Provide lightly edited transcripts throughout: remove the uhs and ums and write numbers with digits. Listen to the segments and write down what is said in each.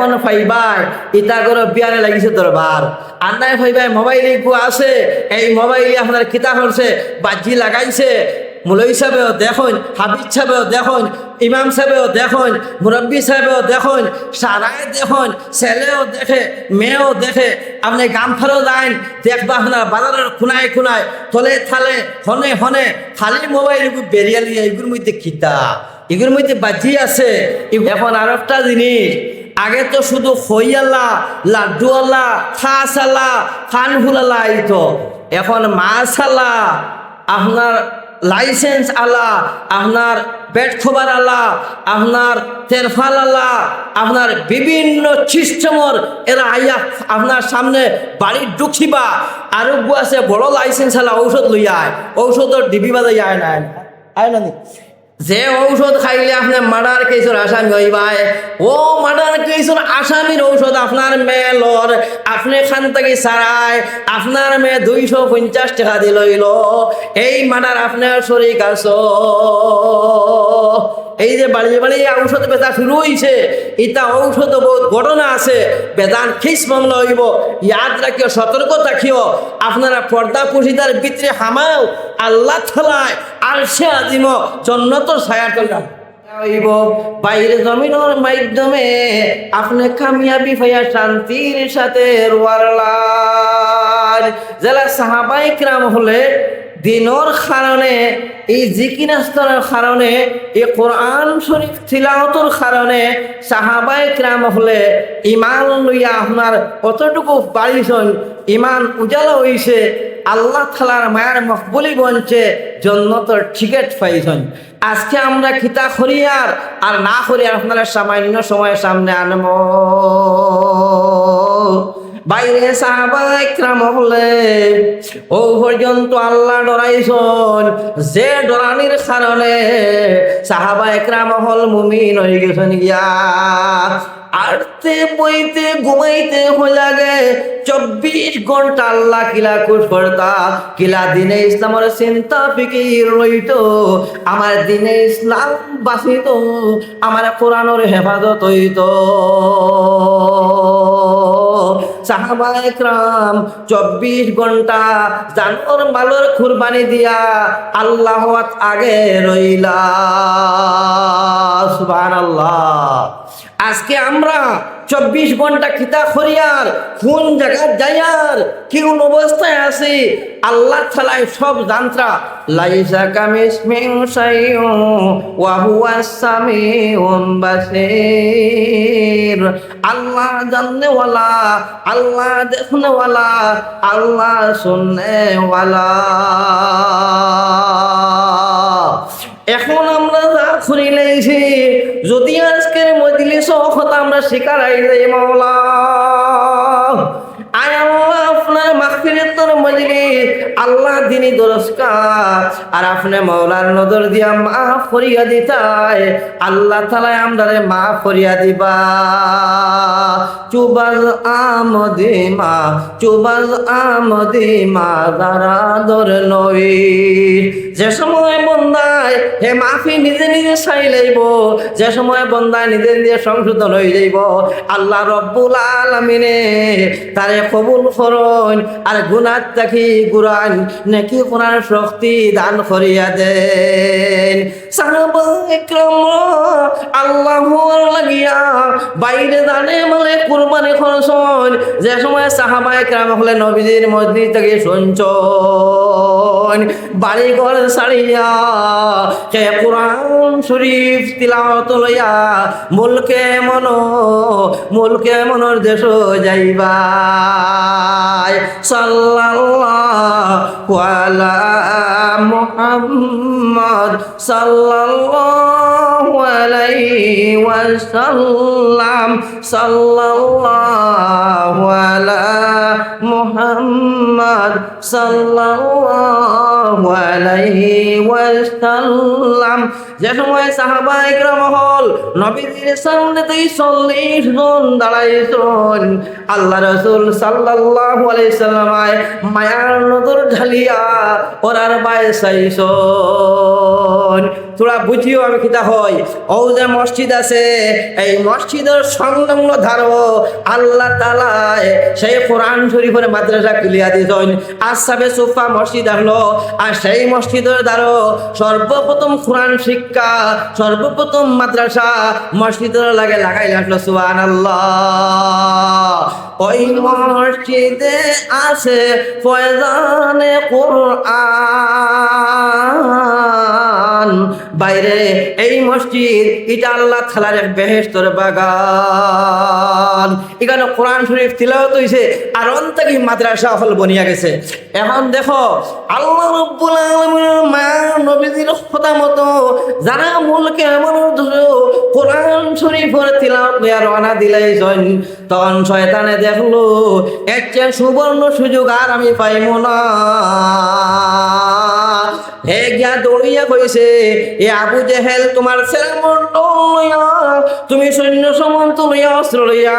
এখন ফাইবাই ইটা করে বিয়ারে লাগিছে দরবার আর নাই ফাইবাই মোবাইল আছে এই মোবাইলে আপনার কিতা করছে বাজি লাগাইছে মুলই সাহেবেও দেখুন হাবিজ সাহেবেও দেখুন ইমাম সাহেবেও দেখুন মুরব্বী সাহেবেও দেখুন সারায় দেখুন ছেলেও দেখে মেয়েও দেখে আপনি গামফারও যান দেখবা আপনার বাজারের খুনায় খুনায় থলে থালে হনে হনে খালি মোবাইল বেরিয়ে নিয়ে এগুলোর মধ্যে খিতা এগুলোর মধ্যে বাজি আছে। এখন আর একটা জিনিস আগে তো শুধু খইয়াল্লা লাড্ডুয়াল্লা খাসাল্লা খানফুলাল্লা আইতো এখন মাসাল্লা আপনার লাইসেন্স আলা আপনার পেট খোবার আলা আপনার তেরফাল আলা আপনার বিভিন্ন সিস্টেমর এরা আইয়া আপনার সামনে বাড়ির ঢুকিবা আরোগ্য আছে বড় লাইসেন্স আলা ঔষধ লইয়া ঔষধের ডিবি বাজাই আয় না আয় না যে ঔষধ খাইলে আপনার মার্ডার কেসের আসামি হইবাই ও মার্ডার কেসের আসামির ঔষধ আপনার মেয়ে লর আপনি খান থেকে সারায় আপনার মেয়ে 250 টাকা দিয়ে লইল এই মার্ডার আপনার শরীর কাছ এই যে বাড়ি বাড়ি ঔষধ বেচা শুরু হয়েছে এটা ঔষধ বহুত ঘটনা আছে বেদান খিস মামলা হইব ইয়াদ রাখিও সতর্ক থাকিও আপনারা পর্দা পুশিদার ভিতরে হামাও আল্লাহ থালায় আরশে আজিম জন্নত ছায়া করলাম হইব বাইরে জমিনের মাধ্যমে আপনি কামিয়াবি হইয়া শান্তির সাথে রোয়ারলার যারা সাহাবায়ে কিরাম হলে দিনের কারণে এই জিকিরাস্তরের কারণে এই কোরআন শরীফ তিলাওয়াতের কারণে সাহাবায়ে কিরাম হলে ইমান লইয়া আপনার কতটুকু বাড়িছেন ইমান উজালা হইছে আল্লাহ তাআলার মায়ার মকবুলি বনছে জান্নাতের টিকিট পাইছেন। আজকে আমরা খিতা করিয়ার আর না করি আপনারা সামান্য সময় সামনে আনবো বাইরে সাহাবায়ে কিরাম হলে ও পর্যন্ত আল্লাহ ডরাইছেন যে ডরানির কারণে সাহাবায়ে কিরাম হল মুমিন হয়ে গেছেন গিয়া আরতে বইতে ঘুমাইতে হয়ে লাগে 24 ঘন্টা আল্লাহ কিলা কুশ করতা কিলা দিনে ইসলামের চিন্তা ফিকির রইতো আমার দিনে ইসলাম বাঁচিত আমার কোরআনের হেফাজত হইতো। সাহাবায়ে কিরাম 24 ঘন্টা জানোর মালের কুরবানি দিয়া আল্লাহ আগে রইলা সুবহানাল্লাহ। আজকে আমরা 24 ঘন্টা খিতা করিয়ার কোন জায়গা যাইয়ার কোন অবস্থায় আছি আল্লাহ তাআলা সব জানতা লাইসা কামিসমিন শাইউন ওয়া হুয়াস সামিউন বাসীর আল্লাহ জাননে ওয়ালা আল্লাহ দেখনে ওয়ালা আল্লাহ শুননে ওয়ালা। এখন আমরা যা শুনিলেছি যদি আজকের মজলিস কথা আমরা শিকার হয়ে যাই মাওলা আয় আল্লাহ আপনার মাগফিরাতের মজলিস আল্লাহ দিনী দরজকার আর আপনি মাওলার নজর দিয়া মাফ করিয়া দিতায় আল্লাহ তাআলা আমদারে মাফ করিয়া দিবা। চুবাজ আমদিমা চুবাজ আমদিমা যারা দর নই যে সময় বন্দায় হে মাফি নিজে নিজে চাই লইব যে সময় বন্দায় নিজে নিজে সংশোধন হয়ে যাইব আল্লাহ রব্বুল আলামিনে তারে কবুল করুন আর গুনাহ থাকি গুরান নেকি কোরআন শক্তি দান করিয়া দেন। সাহাবায়ে কিরাম আল্লাহর লাগিয়া বাইরে জানে মানে কুরবানি করছেন যে সময় সাহাবায়ে কিরাম হলে নবীজির মজলিস থেকে শুনছেন বাড়ি ঘর ছাড়িয়া হে কোরআন শরীফ তিলাওয়াত লইয়া মুলকে মনোর দেশ যাইবা সাল্লাল্লাহু আলা মুহাম্মদ সাল্লাল্লাহু আলাইহি ওয়াসাল্লাম সাল্লাল্লাহু আলা মুহাম্মদ সাল্লাল্লাহু আলাইহি ওয়াসাল্লাম। যে সময় সাহাবায়ে কিরাম হল নবীজির সামনে 40 জন দাঁড়াইছেন আল্লাহ রাসূল সাল্লাল্লাহু আলাইহি সাল্লাম মায়ার নজর ঢালিয়া ওরার বায়ে চাইছেন তোরা বুঝিও আমি কিতা হয়। ও যে মসজিদ আছে, এই মসজিদের সংলগ্ন ধারো আল্লাহ তাআলা সেই কোরআন শরীফের মাদ্রাসা খুলিয়া দিয়েছেন। আসহাবে সুফা মসজিদ হলো, আর সেই মসজিদের দ্বারা সর্বপ্রথম কোরআন শিক্ষা, সর্বপ্রথম মাদ্রাসা মসজিদের লাগে লাগাই আসলো। সুবহানাল্লাহ। ওই মসজিদে আছে ফয়জানে কোরআন। বাইরে এই মসজিদ এটা আল্লাহ তাআলার এক বেহেশতের বাগান। এখানে কোরআন শরীফ তিলাওয়াত হইছে, আর অন্তকি মাদ্রাসা হল বনিয়া গেছে। এখন দেখো আল্লাহ রাব্বুল আলামিনের মায়া নবীজির কথা মতো যারা মুলকে এমন কোরআন শরীফের তিলাওয়াত লইয়া রওনা দিলাইছেন, তখন শয়তানে দেখলো এর চেয়ে সুবর্ণ সুযোগ আর আমি পাইব না। হে গিয়া দৌড়িয়া কইছে, এ আবু জেহেল, তোমার সেনামণ্ডল লইয়া, তুমি সৈন্য সামন্ত লইয়া, অস্ত্র লইয়া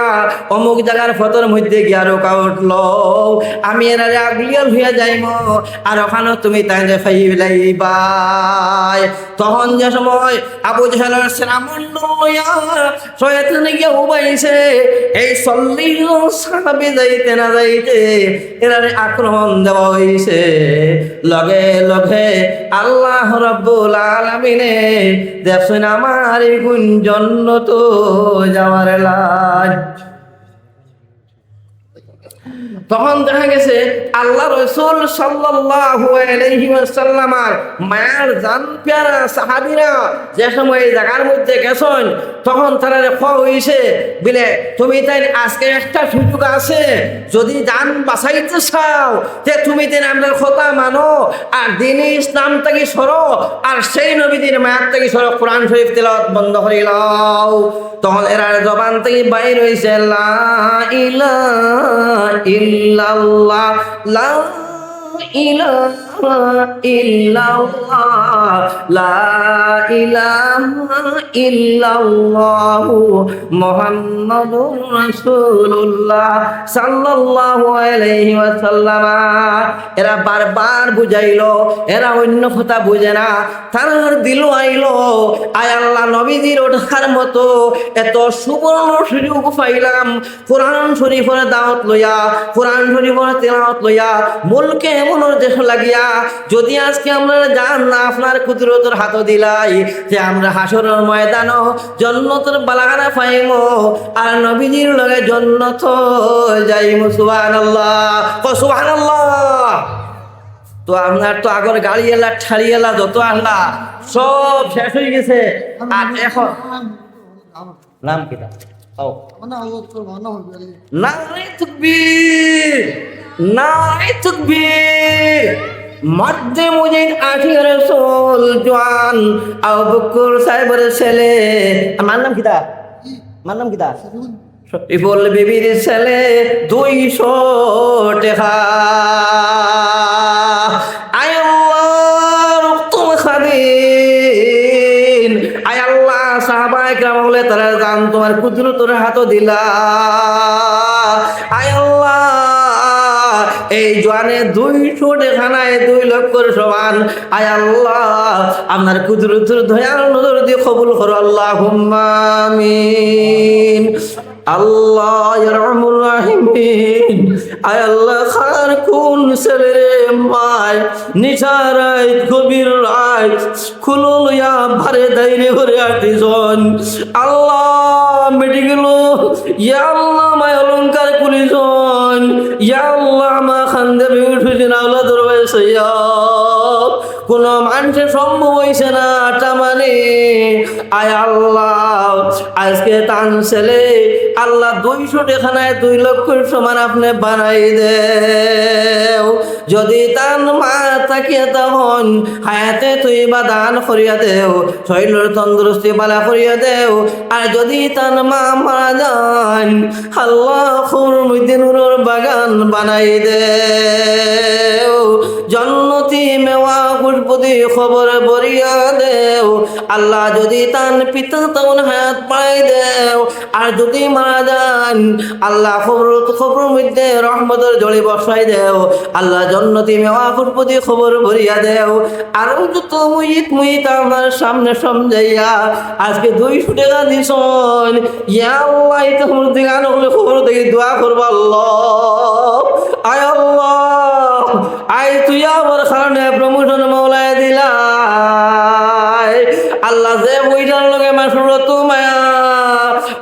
অমুক জায়গার ফতর মধ্যে গিয়া রোকা উঠল, আমি এরারে আগলিয়াল হইয়া যাইব, আর ওখানে তুমি তাইলে ফাইলাইবাই। তখন যে সময় আবু জেহেলের সেনামণ্ডল লইয়া শয়তানে গিয়া উবাইছে, এই 40 জন সাহাবী যাইতে না যাইতে এরারে আক্রমণ দেওয়া হইছে। লগে লগে আল্লাহ রাব্বুল আলামিনে দেখছেন আমার গুণ জান্নাত যাওয়ার লাজ। তখন দেখা গেছে আল্লাহ রাসূল সাল্লাল্লাহু আলাইহি ওয়াসাল্লামের মায়ার জান প্যারা সাহাবীরা যে সময় এই জায়গার মধ্যে গেছেন, তখন তারা খোয়া হইছে বলে, তুমি তাই আজকে একটা সুযোগ আছে, যদি জান বাঁচাইতে চাও তে তুমি তেন আমরা কথা মানো, আর দ্বীনে ইসলাম থেকে সরো, আর সেই নবীদের মায়ার থেকে সরো, কোরআন শরীফ তেলাওয়াত বন্ধ করে লাও। তখন এরা জবান থেকে বাইর হইছে, লা ইলাহা ইল্লাল্লাহ, লা ইলাহা ইল্লাল্লাহ, লা ইলাহা ইল্লাল্লাহ, মুহাম্মাদুর রাসূলুল্লাহ সাল্লাল্লাহু আলাইহি ওয়াসাল্লাম। এরা বারবার বুঝাইলো, এরা অন্য কথা বুঝে না, তার দিল আইলো, আয় আল্লাহ নবীজির ওঠার মতো এত সুবর্ণ সুযোগ পাইলাম, কোরআন শরীফের দাওয়াত লইয়া, কোরআন শরীফের তেলাওয়াত লইয়া মুলকে এমন দেশ লাগিয়া, যদি আজকে আমরা জান না আপনার কুদরতের হাত দিলাই, যে আমরা হাসরের ময়দানও জান্নাতের বালাগানা পাইব, আর নবীজির লগে জান্নাত যাইব। সুবহানাল্লাহ, সুবহানাল্লাহ। তো আপনার তো আগর গাড়ি এলা ঠাড়ি এলা যত আল্লাহ সব শেষ হয়ে গেছে, আর এখন নাম কিটা নারে তাকবীর, নারে তাকবীর। মধ্যে মুজিদ আশিক রাসূল জওয়ান আবু বকর সাহেবের ছেলে, আমার নাম কিটা, আমার নাম কিটা, শরীফুল বিবির ছেলে, 200 টাকা। আয় আল্লাহ রক্তম খাদিন, আয় আল্লাহ সাহাবায়ে কেরাম বলে তারা জান তোমার কুদরতের হাত দিলা। আয় আল্লাহ এই জোয়ানে 200 টাকা নাই 2 লক্ষের সমান। আয় আল্লাহ আপনার কুদরতের দয়ার নজর দিয়ে কবুল করো, আল্লাহুম্মা আমিন। আল্লাহ ইয়ারহামুর রাহিমিন। আয় আল্লাহ খার কোন ছেলে মায় নিশারাই গভীর রাত খুলো লইয়া ভারে দাইরে ভরে আটিজন, আল্লাহ মেডিকেল, ইয়া আল্লাহ মায় অলংকার কুলিজন, ইয়া আল্লাহ মা খান্দে বিউঠুজিন আল্লাহ দরবারে সইয়া কোন মানুষের সম্ভব হইছে না আটা মানে। আয় আল্লাহ আজকে তান ছেলে আল্লাহ 200 টাকা নাই 2 লক্ষের সমান আপনি বানাই দেও। যদি তান মা তাকিয়ে তখন হায়াতে তুই বা দান করিয়া দেও, শরীরের তন্দুরস্তি বালা করিয়া দেও। আর যদি তান মা মারা যান আল্লাহ খুর মধ্যে নূরের বাগান বানাই দেও, জন্নতি মেওয়া প্রতি খবর বরিয়া দেও আল্লাহ যদি তান পিতা তখন হায়াত পাই দেও আর যদি মারা যান আল্লাহ খবর মধ্যে রহমতের জড়ি বসাই দেও আল্লাহ জান্নাতি মেওয়াকুর প্রতি খবর ভরিয়া দেও আর যত মুইত আমার সামনে সমঝাইয়া আজকে 200 টাকা দিছন ইয়া আল্লাহ এটা খবর দিকে আনলে খবর দেখি দোয়া করব আল্লাহ আয় আল্লাহ আয় তুই আমার কারণে প্রমোশন মৌলায় দিলা আল্লাহ যে পয়সার লগে মাসুর তো মায়া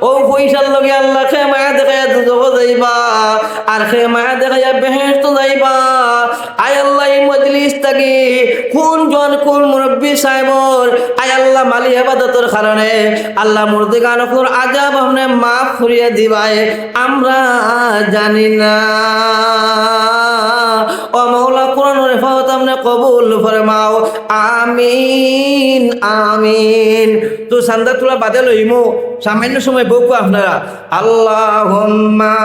ও পয়সার লগে আল্লাহ খে মায়া দেখাইয়া দুজক যাইবা আর খে মায়া দেখাইয়া বেহেশত যাইবা আয় আল্লাহ এই মজলিস থাকি কোন মুরব্বী সাহেবর আয় আল্লাহ মালি ইবাদতের কারণে আল্লাহ মুর্দিগান কোন আযাব আপনি মাফ করিয়ে দিবাই আমরা জানি না ও মাওলা কোরআনের হেফাজত আপনি কবুল ফরমাও আমিন আমিন তো সান্দা তোলা বাদে লইমু সামান্য সময় বকু আপনারা আল্লাহুম্মা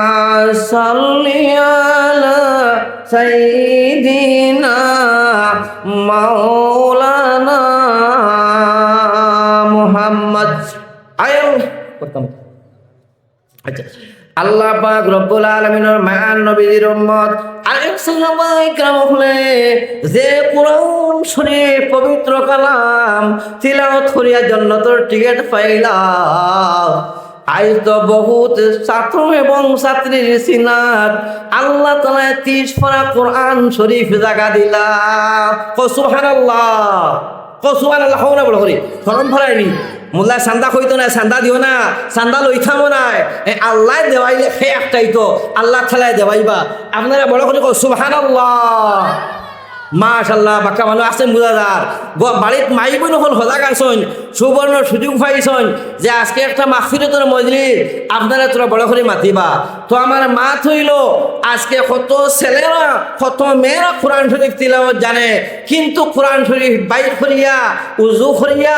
সাল্লি আলা সাইয়্যিদিনা মাওলানা মুহাম্মদ আয়াল করতাম আচ্ছা আল্লাহ পাক রব্বুল আলামিনের মায়ান নবীর উম্মত আলেম সাহাবায়ে کرام হলে যে কোরআন শরীফ পবিত্র কালাম তিলাওয়াত করিয়া জান্নাতের টিকিট পাইলা আজ তো বহুত ছাত্র এবং ছাত্রীর সিনাত আল্লাহ তাআলা 30 পারা কোরআন শরীফ জায়গা দিলা সুবহানাল্লাহ সুবহানাল্লাহ হওনা বল করি ফরম ভরাইনি মোল্লা চান্দা কইতো না চান্দা দিও না চান্দা লইথামো নাই আল্লাহ দেওয়াইলে সে একটাই তো আল্লাহ ঠেলায় দেওয়াইবা আপনারা বড় করে সুবহানাল্লাহ মাশাআল্লাহ বাক্কা মানুষ আছেন বুঝাদার বাড়িত মাই বোন হল সজাগ আছেন সুবর্ণ সুযোগ পাইছেন যে আজকে একটা মাহফিলতের মজলিস আপনারা তোরা বড় করে মাতিবা তো আমার মা হইল আজকে কত ছেলেরা কত মেয়েরা কোরআন শরীফ তিলাওয়াত জানে কিন্তু কোরআন শরীফ বাইর করিয়া উজু করিয়া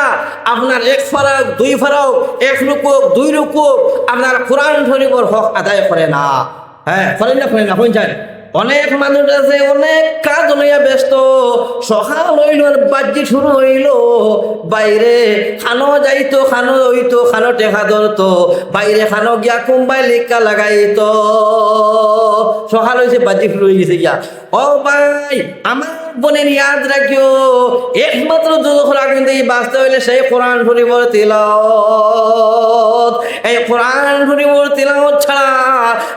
আপনার 1 ফারা 2 ফারাও 1 রুকুক 2 রুকুক আপনার কোরআন শরীফের হক আদায় করে না হ্যাঁ করেন না কোন চান অনেক মানুষ আছে অনেক কাজ লইয়া ব্যস্ত সকাল হইল বাজি শুরু হইল বাইরে খানো যাইতো খানো হইতো খানো টেকা ধরতো বাইরে খানো গিয়া কোম্বাই লেখা লাগাইতো সকাল হয়েছে বাজি শুরু হয়ে গেছে গিয়া ও ভাই আমার বোনের ইয়াদ রাখিও একমাত্র দুজখর আগুন দিয়ে বাঁচতে হইলে সেই কোরআন শরীফের তিলাওয়াত এই কোরআন শরীফের তিলাওয়াত ছাড়া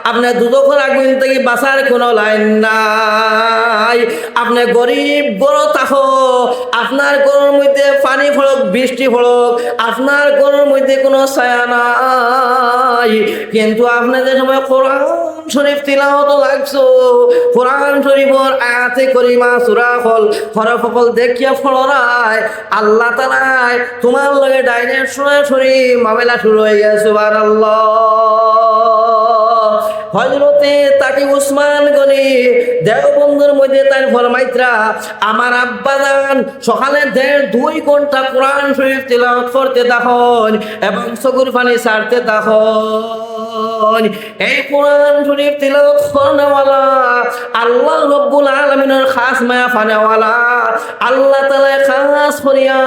আপনার দুজখর আগুন থেকে বাঁচার কোনো লাইন নাই আপনি গরিব বড় থাকো আপনার ঘরের মধ্যে পানি ফলক বৃষ্টি ফলক আপনার ঘরের মধ্যে কোনো ছায়া নাই কিন্তু আপনাদের সময় কোরআন শরীফ তিলাওয়াত লাগছো কোরআন শরীফের আয়াতে করিমা সূরা হল হরফল দেখিয়া ফলরায় আল্লাহ তাআলা তোমার লগে ডাইরেক্ট সরাসরি মামলা শুরু হয়ে গেছে সুবহানাল্লাহ হযরতে তাকি উসমান গনি দেওবন্দের মধ্যে তার ফরমাইত্রা আমার আব্বাজান সকালে 1.5-2 ঘন্টা কোরআন শরীফ তিলাওয়াত করতে দেখুন এবং চকুর পানি ছাড়তে দেখুন এই কোরআন শরীফ তিলাওয়াত করনেওয়ালা আল্লাহ রব্বুল আলামিনের খাস মায়া ফানেওয়ালা আল্লাহ তাআলা খাস করিয়া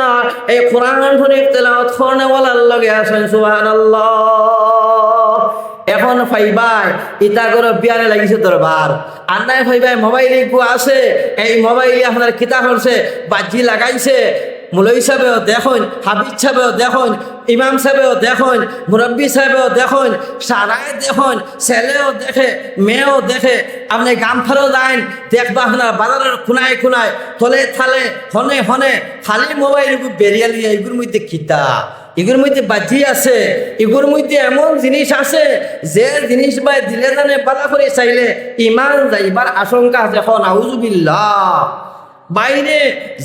এই কোরআন শরীফ তিলাওয়াত করনেওয়ালার লগে আছেন সুবহানাল্লাহ এখন ফাইবাই ইটা করে বিয়ারে লাগিছে দরবার আর নাই ফাইবাই মোবাইলে গু আছে এই মোবাইলে আপনার কিতা করছে বাজি লাগাইছে মুলই সাহেবেও দেখুন হাবিজ সাহেবেও দেখুন ইমাম সাহেবেও দেখুন মুরব্বী সাহেবেও দেখুন সারায় দেখুন ছেলেও দেখে মেয়েও দেখে আপনি গামফারও যান দেখবা আপনার বাজারের খুনায় খুনায় তলে থালে হনে হনে খালি মোবাইল বেরিয়ে লিয়ে এগুলোর মধ্যে কিতা এগুলোর মধ্যে বাজি আছে এগুলোর মধ্যে এমন জিনিস আছে যে জিনিস ভাই দিলে জানে বালা করে চাইলে ইমান যাইবার আশঙ্কা আছে এখন আউযুবিল্লাহ বাইরে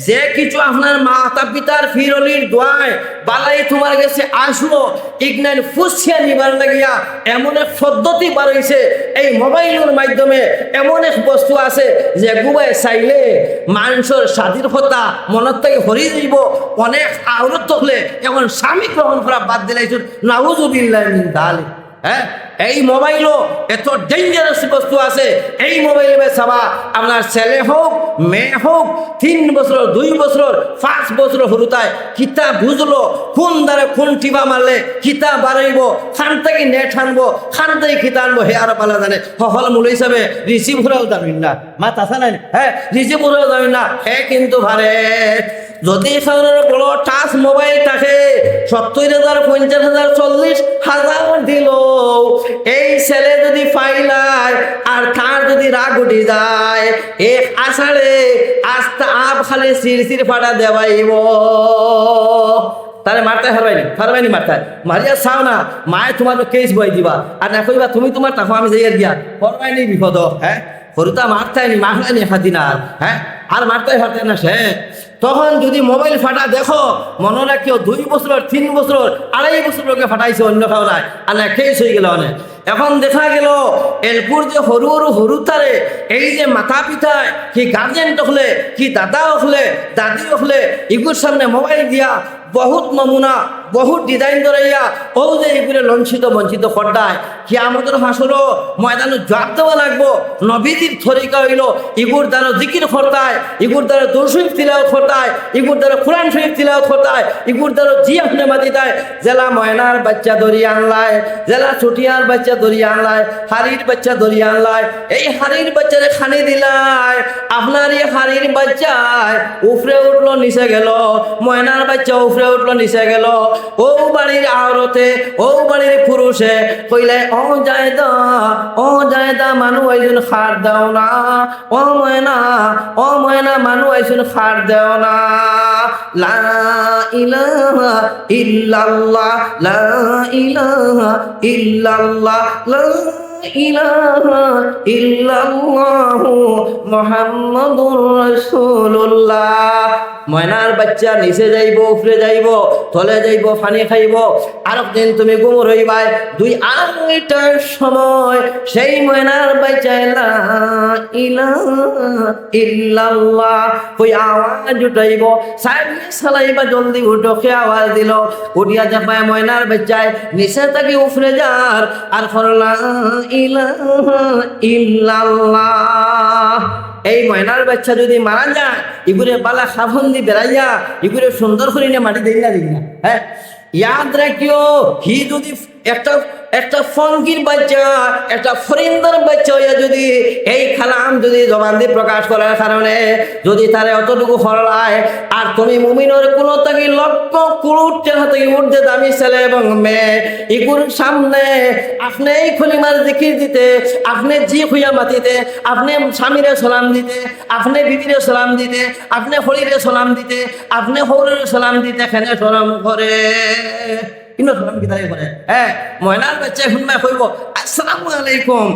যে কিছু আপনার মাতা পিতার ফিরলির দোয়ায় বালাই তোমার কাছে আসলো ইগনার ফুসিয়া নিবার লাগিয়া এমন এক পদ্ধতি বার হইছে এই মোবাইলের মাধ্যমে এমন এক বস্তু আছে যে গুবাই চাইলে মানুষের স্বাধীনতা মনত থেকে হরি যাইব অনেক আওরত থাকলে এখন স্বামী গ্রহণ করা বাদ দিলাইছ নাউযুবিল্লাহ মিন যালিক হ্যাঁ এই মোবাইলও এত ডেঞ্জারাস বস্তু আছে। এই মোবাইলে চাবা আপনার ছেলে হোক মেয়ে হোক 3 বছর 2 বছর 5 বছর হরুতায় কিতা বুঝলো কোন দ্বারা কোন টিপা মারলে কিতা বাড়াইব, খান থেকে নেট আনবো, খান থেকে কিতা আনবো হে আরো পালা জানে। হল মূল হিসাবে রিসিভ করাও জানেন না, মা তাছা নাই, হ্যাঁ রিসিভ করাও জানেন না, হে কিন্তু ভারে যদি বড় টাচ মোবাইল থাকে 70,000 50,000 40,000 দিল, এই ছেলে যদি ফাইলায় আর তার যদি রাগ উঠি যায় এক আষাঢ়ে আস্তে আপ খালি সির ফাটা দেওয়াইব। তারে মারতে হারবাইনি মারতায় মারিয়া চাও না, মায়ে তোমার কেস বই দিবা আর না কইবা তুমি তোমার তাকে আমি যাইয়া দিয়া হরবাইনি বিপদ। হ্যাঁ হরুতা মারতাইনি মারলাইনি একাদিন আর, হ্যাঁ আর মারতে পারতে না সে। তখন যদি মোবাইল ফাটা দেখো মনে রাখিও 2 বছর 3 বছর 2.5 বছর লোকে ফাটাইছে অন্য খাও নাই আর না কেস হয়ে গেল অনেক। এখন দেখা গেল এরপর যে হরু তারে এই যে মাথা পিতায় কি গার্জেন হলে কি দাদা হলে দাদি হলে এগুলোর সামনে মোবাইল দিয়া বহুত নমুনা বহুত ডিজাইন ধরাইয়া ও যে এগুলো লঞ্চিত বঞ্চিত করদায় কি আমাদের হাসলো ময়দানে জবাব দেওয়া লাগবো। নবীদের তরিকা হইল ইগুর দ্বারা জিকির করতায়, ইগুর দ্বারা দরুদ শরীফ তিলাওয়াত করতায়, ইগুর দ্বারা কোরআন শরীফ তিলাওয়াত করতায়, ইগুর দ্বারা জি আপনি মাতি দেয়। জেলা ময়নার বাচ্চা দরিয়া আনলায়, জেলা ছুটিয়ার বাচ্চা দরিয়া আনলায়, হাড়ির বাচ্চা দরিয়া আনলায়, এই হাড়ির বাচ্চারে খানি দিলায়। আপনার এই হাড়ির বাচ্চায় উফরে উঠলো নিচে গেল, ময়নার বাচ্চা উফরে উঠলো নিচে গেল। ও বাড়ির আওরতে ও বাড়ির পুরুষে কইলে ও জায়দা মানু আইজন খার দাও না, ও ময়না মানু আইজন খার দাও না। লা ইলাহা ইল্লাল্লাহ লা ইলাহা ইল্লাল্লাহ লা ইলাহা ইল্লাল্লাহু মুহাম্মাদুর রাসূলুল্লাহ। ময়নার বাচ্চা নিচে যাইব, উপরে যাইব, তলে যাইব, পানি খাইব। আর দিন তুমি গুমর হইবাই 2-2:30টার সময় সেই ময়নার বাচ্চা লা ইলাহা ইল্লাল্লাহ কই আওয়াজ উঠাইব, সাইডে চালাইবা জলদি উঠো কে আওয়াজ দিল। উঠিয়া যাবায় ময়নার বাচ্চায় নিচে থেকে উপরে যার আর লা ইলাহা ইল্লাল্লাহ। এই ময়নার বাচ্চা যদি মারা যায় ইগুরে বালা সাফন্দি বেড়াইয়া ইগুরে সুন্দর করে নিয়ে মাটি দিই না। হ্যাঁ ইয়াদ রাখিও হি যদি একটা ফঙ্কির বাচ্চা একটা ফরিন্দার বাচ্চা হইয়া যদি এই খালাম যদি জবান দিয়ে প্রকাশ করার কারণে যদি তারে অতটুকু হরলায় আর তুমি মুমিনের কোনো তাকে লক্ষ কোটি টাকা থেকে উঠতে দামি ছেলে এবং মেয়ে ইগুর সামনে আপনি এই খলিমার জিকির দিতে, আপনি জি খুইয়া মাতিতে, আপনি স্বামীরে সালাম দিতে, আপনি বিবিরে সালাম দিতে, আপনি হরিরে সালাম দিতে, আপনি হরিরে সালাম দিতে এখানে সালাম করে কিন্তু সালাম কি তাই করে। হ্যাঁ ময়নার বাচ্চা শুনবা কইব আসসালামু আলাইকুম,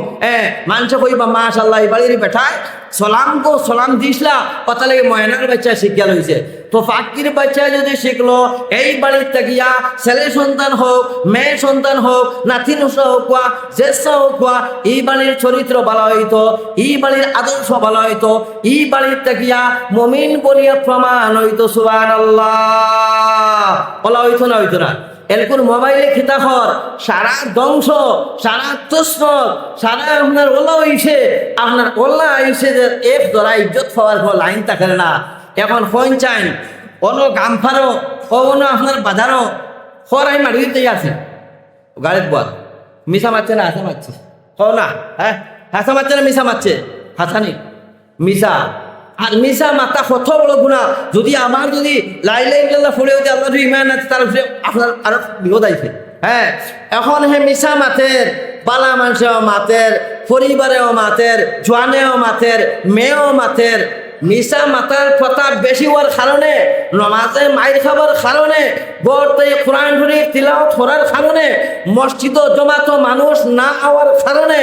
মানুষ কইবা মাশাআল্লাহ বাড়ির বেঠায় সালাম দিসলা কথা লাগে ময়নার বাচ্চা শিক্ষা লইছে। তো ফাকির বাচ্চা যদি শিখলো এই বাড়ির থাকিয়া ছেলে সন্তান হোক মেয়ে সন্তান হোক নাতিন হোক বা জ্যেষ্ঠ হোক বা এই বাড়ির চরিত্র ভালো হইতো, এই বাড়ির আদর্শ ভালো হইতো, এই বাড়ির থাকিয়া মুমিন বলিয়া প্রমাণ হইতো। সুবহানাল্লাহ বলা হইতো না হইতো না। এরকম মোবাইলে খিতাফর সারা ধ্বংস সারা তুষ্ণ সারা আপনার ওলা হইছে, আপনার ওলা হইছে যে এক ধরা ইজ্জত পাওয়ার পর লাইন থাকে না। এখন ফোন চাইন কোনো গামফারও কোনো আপনার বাজারও খরাই মাটিতে আছে গাড়ির বল মিশা মারছে না হাসা মারছে হো না, হ্যাঁ হাসা মারছে না মিশা মারছে হাসানি মিশা আর মিশা মাতা কত বড় গুণা। যদি আমার যদি লাইল্লাহ ফুলে যদি আপনার ইমান আছে তার আপনার আরো বিপদ আইছে। হ্যাঁ এখন হে মিশা মাতের বালা মানুষেও মাতের, পরিবারেও মাতের, জোয়ানেও মাতের, মেয়েও মাতের। মিশা মাতার প্রতাপ বেশি হওয়ার কারণে নমাজে মাইর খাবার কারণে বর্তে কোরআন শরীফ তিলাওয়াত করার কারণে মসজিদ জমাতো মানুষ না হওয়ার কারণে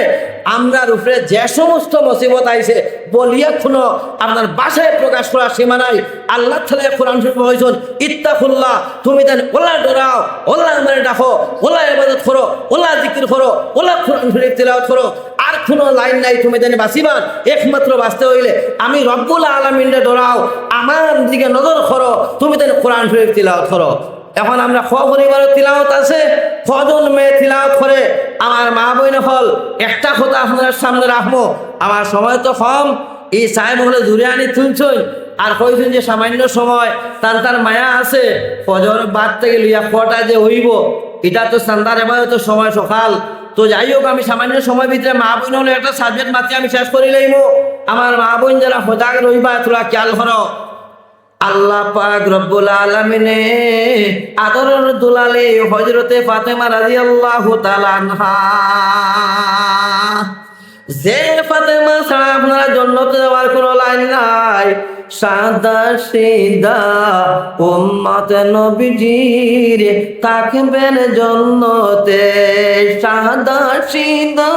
আমরার উপরে যে সমস্ত মুসিবত আইছে বলিয়া কোনো আপনার বাসায় প্রকাশ করার সীমা নাই। আল্লাহ তাআলা কোরআন শরীফ বলেছেন ইত্তাকুল্লাহ, তুমি দেন ওলা ডরাও, ওলা মানে ডাকো, ওলা ইবাদত করো, ওলা জিকির করো, ওলা কোরআন শরীফ তিলাওয়াত করো। আর কোনো লাইন নাই তুমি জানি বাঁচিবার একমাত্র বাঁচতে হইলে আমি রব্বুল আলামিনরে ডরাও, আমার দিকে নজর করো, তুমি জানি কোরআন শরীফ তিলাওয়াত করো। এখন আমরা পরিবারের তিলাওয়াত আছে, কজন মেয়ে তিলাওয়াত করে। আমার মা বোন হল একটা কথা আপনার সামনে রাখবো, আমার সময় তো কম, এই সাহেব হলে দূরে আনি তুলছই আর কইছেন যে সামান্য সময় তার মায়া আছে, ফজর বাদ থেকে লইয়া কটা যে হইব এটা তো সান্দার এবার তো সময় সকাল। তো যাই হোক, আমি সামান্য সময় ভিতরে মা বোন হলে একটা সাবজেক্ট মাতি আমি শেষ করে লইব। আমার মা বোন যারা সজাগ রইবা তোরা খেয়াল করো। আল্লাহ পাক রব্বুল আলামিনে আদরের দুলালে হযরতে ফাতেমা রাদিয়াল্লাহু তাআলা আনহা, যে ফাতেমা ছাড়া আপনারা জান্নাতে যাওয়ার কোনো লাইন নাই, সাদা সিধা উম্মত নবীজির থাকবেন জান্নাতে, সাদা সিধা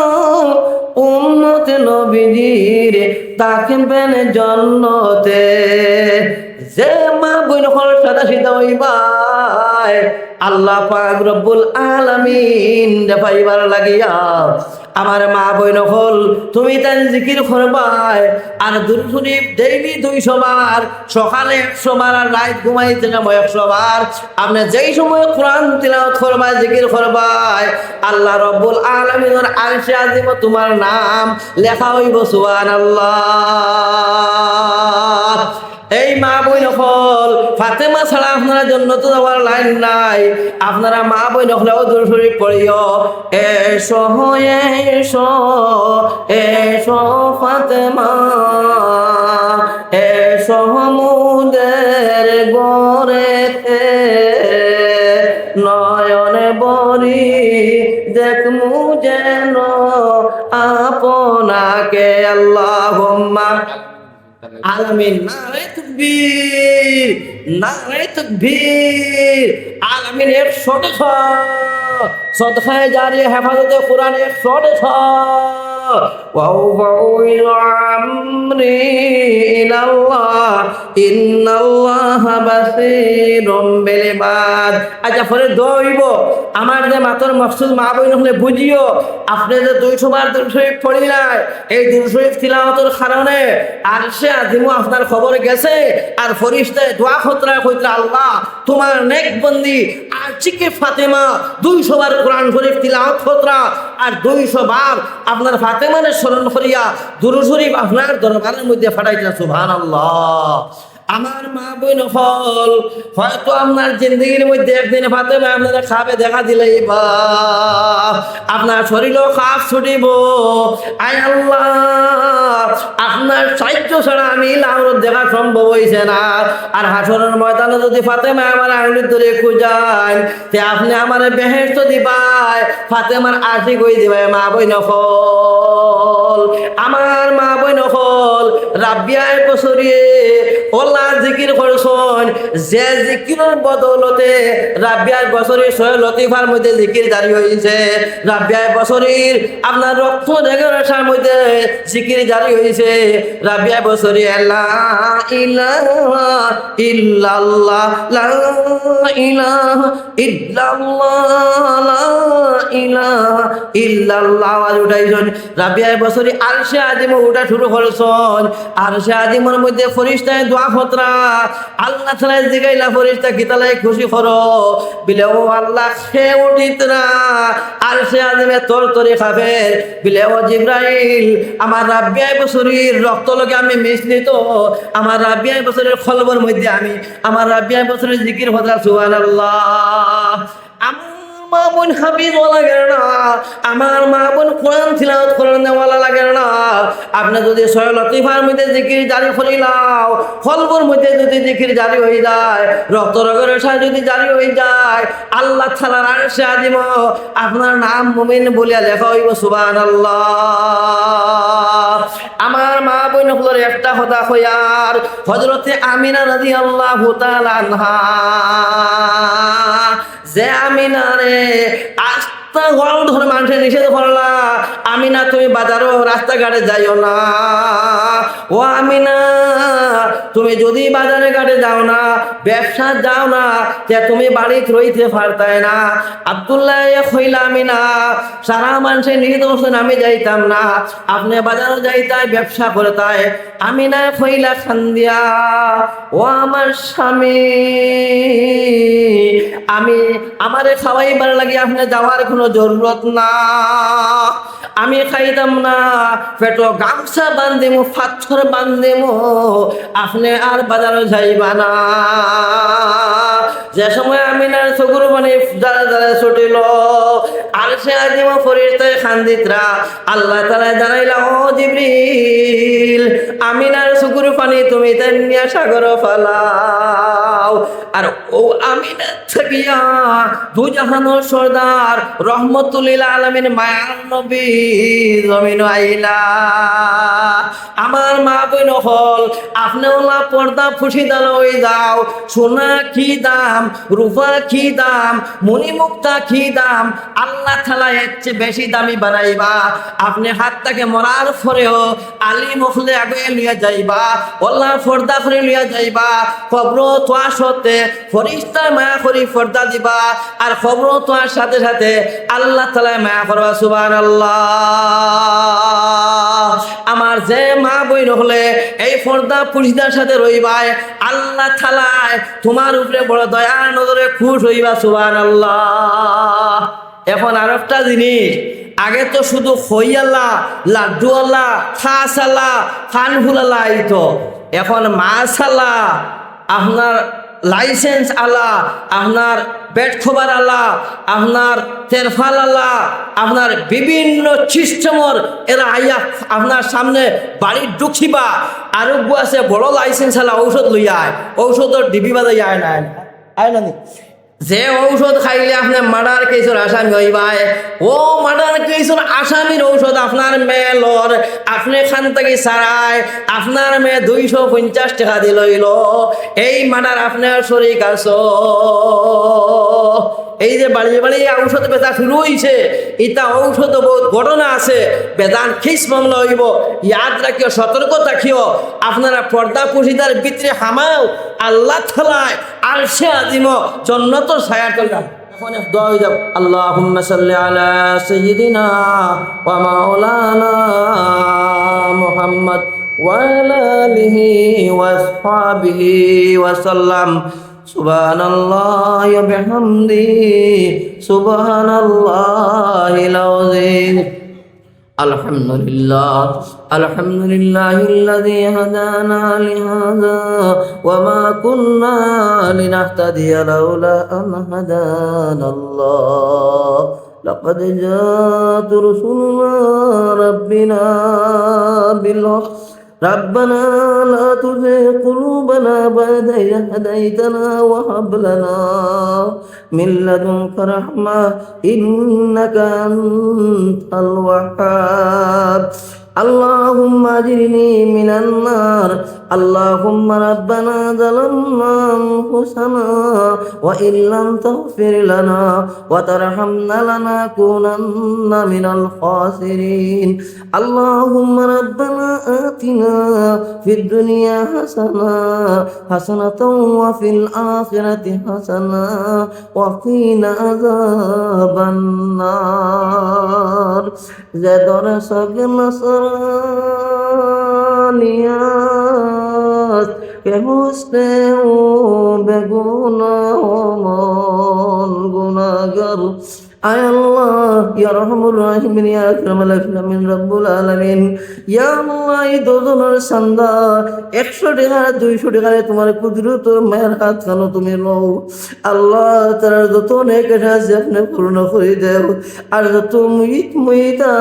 উম্মত নবীজির থাকবেন জান্নাতে। যে মা বোন হল সাদা সিধা হইবাই আল্লাহ পাক রব্বুল আলামিন পাইবার লাগিয়া, আমার মা বোন হল তুমি তাই জিকির করবাই আর দুরূদ শরীফ ডেইলি 200 বার, সকালে 100 বার আর রাত ঘুমাইতে না 100 বার। আপনি যেই সময় কোরআন তিলাওয়াত করবাই জিকির করবাই আল্লাহ রব্বুল আলামিনের আরশে আজিম তোমার নাম লেখা হইব। সুবহানাল্লাহ। এই মা বোন হল ফাতেমা ছাড়া আপনারা জান্নাত যাওয়ার লাইন নাই। আপনারা মা বোন হলেও দুরূদ শরীফ পড়িও। এসো এসো এসো ফাতেমা, এসো মুদের গরেতে, নয়নে বরি দেখমু যেন আপনাকে। আল্লাহুম্মা আলামিন। নারে তাকবীর, নারে তাকবীর। আলামিন 100 টাকা সদকায়ে জারিয়া হেফাজতে কোরআন 100 টাকা। ওয়াউফাউল আমরি ইলাল্লাহ ইন্নাল্লাহা বাসীরুম বিল ইবাদ। আচ্ছা পরে দইব আমার যে মাতর মকসুদ মা বোন হলে বুঝিও, আপনি যে 200 বার দুরূদ শরীফ পড়ি নাই, এই দুরূদ শরীফ তিলাওয়াতের কারণে আরশে আজিমও আপনার খবর গেছে আর ফেরেশতায় দোয়া খতরা কইরা আল্লাহ তোমার নেক বন্দি আশিকে ফাতেমা 200 বার কোরআন শরীফ তিলাওয়াত খতরা আর 200 বার আপনার ফাতেমারে স্মরণ করিয়া দুরূদ শরীফ আপনার দরবারের মধ্যে ফাটাইতা। সুবহানাল্লাহ। আমার মা বোন হল হয়তো আপনার জিন্দগির মধ্যে একদিন ফাতেমা আপনারা খাবে দেখা দিলে বা আপনার শরীরও খাপ ছুটিব। আয় আল্লাহ, আপনার সাহায্য ছাড়া আমি লাউরত দেখা সম্ভব হয়েছে না। আর হাসরের ময়দানে যদি ফাতেমা আমার আঙুলির ধরে খুঁজান তে আপনি আমার বেহেশত দিবাই, ফাতেমার আশিক হয়ে দিবাই। মা বোন হল আমার মা বোন হল রাবিয়ায় বছরিয়ে ওলা জিকির করছেন, যে জিকিরের বদৌলতে রাবিয়ার বছরের সয় লতিফার মধ্যে জিকির জারি হয়েছে। রাবিয়ার বছরের আপনার রক্ত রেখার মধ্যে জিকির জারি হয়েছে। রাবিয়া বছরে লা ইলাহা ইল্লাল্লাহ, লা ইলাহা ইল্লাল্লাহ, লা ইলাহা ইল্লাল্লাহ আওয়াজ উঠাইছেন। রাবিয়া বছরে আরশে আজিম উঠা শুরু করছেন। আরশে আজিমের মধ্যে ফেরেশতায় দোয়া খতরা আল্লাহ তাআলা জিগাইলা ফেরেশতা কিতালে খুশি করো বিলে ও আল্লাহ সে উঠিত না আরশে আজিমে তোর তরি খাবে বিলে ও জিবরাইল আমার রাবিয়া বছরের রক্ত লগে আমি মিশ্রিত, আমার রাবিয়া বছরের খলবর মধ্যে আমি আমার রাবিয়া বছরের জিকির খতরা। সুবহানাল্লাহ। আমার মা বোন হাফিজ লাগে না, আমার মা বোন কোরআন তিলাওয়াত করেন নেওয়ালা লাগে না। আপনি যদি সয় লতিফার মধ্যে জিকির জারি করিলাও, ফলবর মধ্যে যদি জিকির জারি হয়ে যায়, রক্ত রগের সাথে যদি জারি হয়ে যায়, আল্লাহ তাআলার আরশে আজিম আপনার নাম মুমিন বলিয়া লেখা হইব। সুবহানাল্লাহ। আমার মা বোন হলোর একটা কথা কইয়ার, হযরতে আমিনা রাদিয়াল্লাহু তাআলা আনহা, যে আমিনারে আস্ত আত্মা গরম ধরে মানুষের নিষেধ করলা আমিনা তুমি বাজারও রাস্তাঘাটে যাইও না ও আমিনা তুমি যদি বাজারে ঘাটে যাও না ব্যবসা যাও না যে তুমি বাড়িতে রইতে পারতাই না আব্দুল্লাহ কইলা আমিনা সারা মানুষের নিষেধ করছেন আমি যাইতাম না আপনি বাজারে যাইতাই ব্যবসা করে তাই আমিনা কইলা খান্দিয়া ও আমার স্বামী আমি আমারে খাওয়াইবার লাগে আপনি যাওয়ার কোনো জরুরত না আমি খাইতাম না পেটো গামছা বান্ধিমু পাথর বান্ধিমু আপনি আর বাজারে যাইবা না যে সময় আমিনার চকুর পানি যারা যারা ছুটিল আর সে আজিম ফরিস্তায় খান্দিতরা আল্লাহ তাআলা জানাইলা ও জিবরিল আমিনার চকুর পানি তুমি তেনিয়া সাগর ফালাও আর ও আমিনা থাকিয়া দুজাহানের সর্দার রহমতুল আলামিন মায়ার নবী জমিন আইলা আমার মা বোন হল আপনি ওলা পর্দা ফুসিদা লই যাও সোনা কি দাম রূপা কি দাম মণিমুক্তা কি দাম আল্লাহ তাআলা এর চেয়ে বেশি দামি বানাইবা আপনি হাতটাকে মরার পরেও আলী মখলে আগে লিয়া যাইবা ওলা পর্দা করে লিয়া যাইবা কবর তোয়ার সাথে ফরিস্তা মায়া করি পর্দা দিবা আর কবর তোয়ার সাথে সাথে আল্লাহ তাআলা মায়া করবা সুবহানাল্লাহ আমার যে মা বইন হলে এই পর্দা পুরুষদের সাথে রইবাই আল্লাহ তাআলা তোমার উপরে বড় দয়ার নজরে খুশ হইবা সুবহানাল্লাহ এখন আরেকটা জিনিস আগে তো শুধু খই আল্লাহ লাড্ডু আল্লাহ খাস আল্লাহ কানফুল আল্লাহ আইতো এখন মাছ আল্লাহ আপনার লাইসেন্স আল্লাহ আপনার পেট খোবার আল্লাহ আপনার তেরফাল আল্লাহ আপনার বিভিন্ন সিস্টেমর এরা আইয়া আপনার সামনে বাড়ির ঢুকিবা আরোগ্য আছে বড় লাইসেন্স আল্লাহ ঔষধ লইয়া ঔষধর ডিবি বাজাই আয় না আয় না যে ঔষধ খাইলে আপনার মার্ডার কেসের আসামি হইবাই ও মার্ডার কেসের আসামির ঔষধ আপনার মেয়ে লর আপনি খান থেকে সারায় আপনার মেয়ে 250 টাকা দিল এই মার্ডার আপনার শরীর আছো এই যে বাড়ি বাড়ি ঔষধ বেচা শুরু হয়েছে এটা ঔষধ বহুত ঘটনা আছে বেদান খিস মামলা হইব ইয়াদ রাখিও সতর্ক থাকিও আপনারা পর্দা পুশিদার ভিতরে হামাও আল্লাহ তাআলায় আরশে আজিম জান্নাত ছায়া করলাম এখন দোয়া হয়ে যাব আল্লাহুম্মা সাল্লি আলা সাইয়্যিদিনা ওয়া মাওলানা মুহাম্মদ ওয়া আলা আলিহি ওয়া আসহাবিহি ওয়া সাল্লাম সুবহানাল্লাহি ওয়া বিহামদিহি সুবহানাল্লাহিল আযীম আলহামদুলিল্লাহিল্লাযী হাদানা লিহাযা ওয়া মা কুন্না লিনাহতাদিয়া লাউলা আন হাদানাল্লাহ লাকাদ জাআত রুসুলুনা রাব্বিনা বিল হক ربنا لا تزغ قلوبنا بعد إذ هديتنا وهب لنا من لدنك رحمة إنك أنت الوهاب اللهم أجرني من النار اللهم ربنا ظلمنا أنفسنا وإن لم تغفر لنا وترحمنا لنكونن من الخاسرين اللهم ربنا آتنا في الدنيا حسنة وفي الآخرة حسنة وقنا عذاب النار زدنا سجن نصرانيات كمسلم بغنى ومن غناغر আয় আল্লাহ ইয়া রহমানুর রাহিম ইয়া আকরামুল আকরামিন রব্বুল আলামিন ইয়া আল্লাহ এই দুজনের চান্দা 100 টাকা 200 টাকায় তোমার কুদরত মায়ের হাত কানো তুমি লও আল্লাহ তার যত নেক আছে আপনি পূর্ণ করে দাও আর যত মুইতা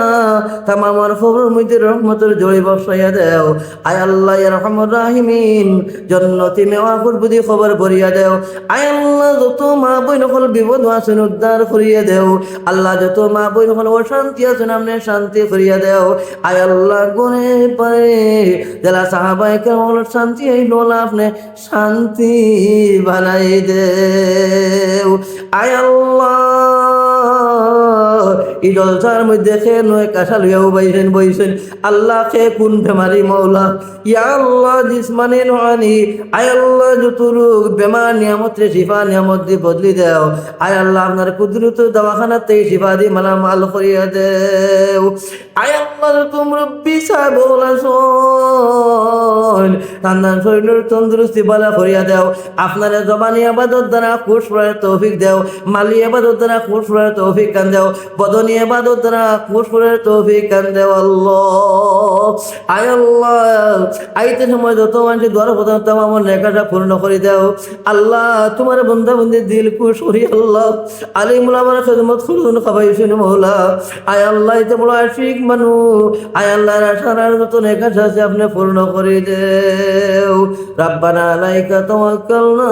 তামামের খবর মধ্যে রহমতের জড়ি বসাইয়া দাও আয় আল্লাহ ইয়া রহমানুর রাহিমিন জান্নাতি মেওয়া কুরবুদি খবর ভরিয়া দাও আয় আল্লাহ যত মা বোন সকল বিপদ আছেন উদ্ধার করিয়া দাও আল্লাহ যত মা বোন সকল অশান্তি আছেন আপনি শান্তি করিয়া দাও আয় আল্লাহ গনে পারে যারা সাহাবায়ে কেরাম শান্তি হইলো আপনি শান্তি বানাই দেও আয় আল্লাহ এই জলসার মধ্যে খে নয় কাঁসা লইয়াও বইছেন আল্লাহ খে কোন বেমারি মৌলা ইয়া আল্লাহ জিসমানি নহানি আয় আল্লাহ যত রোগ বেমার নিয়ামত রে শিফা নিয়ামত দিয়ে বদলি দেও আয় আল্লাহ আপনার কুদরত দাওয়াখানা থেকে শিফা দিয়ে মালামাল করিয়া দেও আয় আল্লাহ তুমি রব্বি সাহেব তান্দান শরীরের তন্দুরস্তি বালা করিয়া দেও আপনার জবানি আবাদত দ্বারা খুশ করার তৌফিক দেও মালি আবাদত দ্বারা খুশ করার তৌফিক কান দেও বদনি আবাদত দ্বারা খুশ করার তৌফিক কান দেও আল্লাহ আয় আল্লাহ আইতে সময় যত মানুষ দ্বার প্রথম আমার নেকাটা পূর্ণ করে দেও আল্লাহ তোমার বন্ধা বন্ধি দিল খুশ করি আল্লাহ আলিমুল আমার খেদমত খুলুন খাবাইছেন মৌলা আয় আল্লাহ এতে বড় আশিক মানু আয় আল্লাহ আশার যত নেকাটা আছে আপনি পূর্ণ করে দেও রব্বানা আলাইকা তাওয়াক্কালনা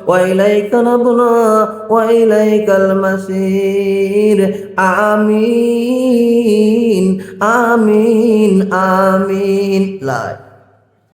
ওয়া ইলাইকা নাবনা ওয়া ইলাইকাল মাসির আমিন আমিন আমিন লা